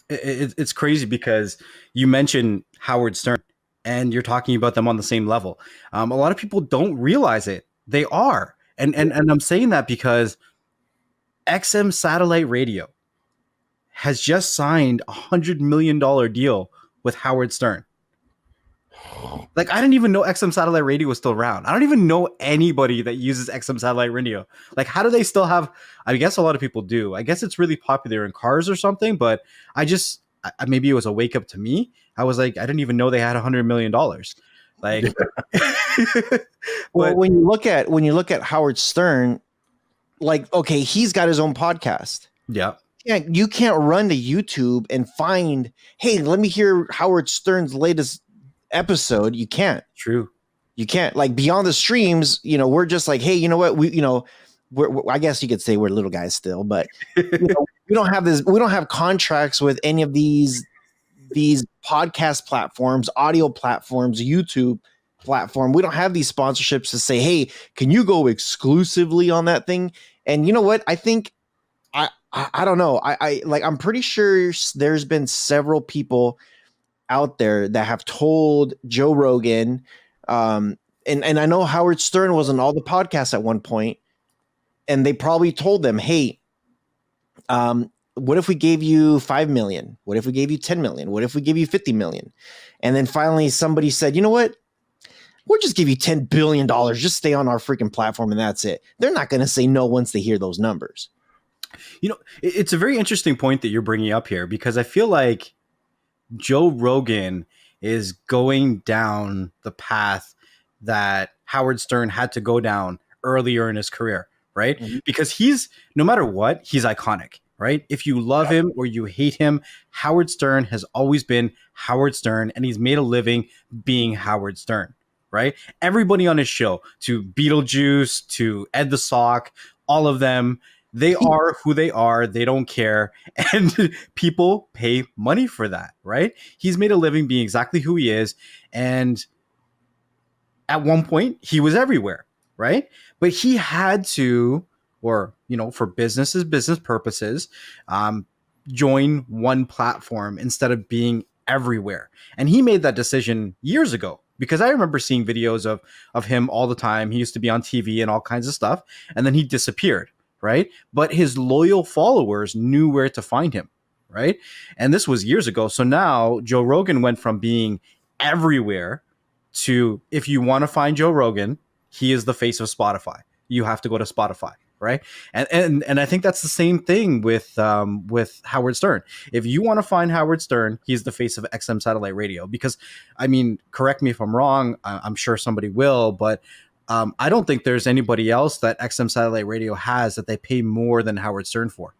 It's crazy because you mentioned Howard Stern and you're talking about them on the same level. A lot of people don't realize it. They are. And I'm saying that because XM Satellite Radio has just signed $100 million deal with Howard Stern. Like, I didn't even know XM Satellite Radio was still around. I don't even know anybody that uses XM Satellite Radio. Like, how do they still have? I guess a lot of people do. I guess it's really popular in cars or something. But maybe it was a wake up to me. I was like, I didn't even know they had $100 million. Like, Well, but when you look at Howard Stern, like, okay, he's got his own podcast. yeah, You can't run to YouTube and find, hey, let me hear Howard Stern's latest episode. You can't. true. You can't. Like, beyond the streams, we're just like, hey, you know what? I guess you could say we're little guys still, but we don't have this. We don't have contracts with any of these podcast platforms, audio platforms, YouTube platform. We don't have these sponsorships to say, hey, can you go exclusively on that thing? And you know what? I think I don't know. I'm pretty sure there's been several people out there that have told Joe Rogan, and I know Howard Stern was on all the podcasts at one point, and they probably told them, hey, what if we gave you 5 million? What if we gave you 10 million? What if we give you 50 million? And then finally somebody said, you know what? We'll just give you $10 billion. Just stay on our freaking platform and that's it. They're not going to say no once they hear those numbers. It's a very interesting point that you're bringing up here because I feel like Joe Rogan is going down the path that Howard Stern had to go down earlier in his career, right? Mm-hmm. Because no matter what, he's iconic, right? If you love him or you hate him, Howard Stern has always been Howard Stern, and he's made a living being Howard Stern, right? Everybody on his show, to Beetlejuice, to Ed the Sock, all of them, they are who they are. They don't care. And people pay money for that, right? He's made a living being exactly who he is. And at one point, he was everywhere, right? But he had to, or, for business purposes, join one platform instead of being everywhere. And he made that decision years ago. Because I remember seeing videos of him all the time. He used to be on TV and all kinds of stuff. And then he disappeared. Right. But his loyal followers knew where to find him. Right. And this was years ago. So now Joe Rogan went from being everywhere to, if you want to find Joe Rogan, he is the face of Spotify. You have to go to Spotify. Right. And I think that's the same thing with Howard Stern. If you want to find Howard Stern, he's the face of XM Satellite Radio. Because, I mean, correct me if I'm wrong. I'm sure somebody will. But I don't think there's anybody else that XM Satellite Radio has that they pay more than Howard Stern for.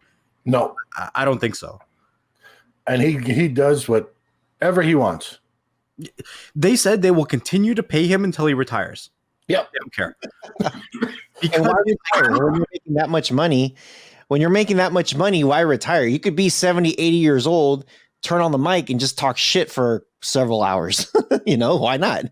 No. I don't think so. And he does whatever he wants. They said they will continue to pay him until he retires. Yep. They don't care. And why retire? When you're making that much money, why retire? You could be 70, 80 years old, turn on the mic and just talk shit for several hours. Why not?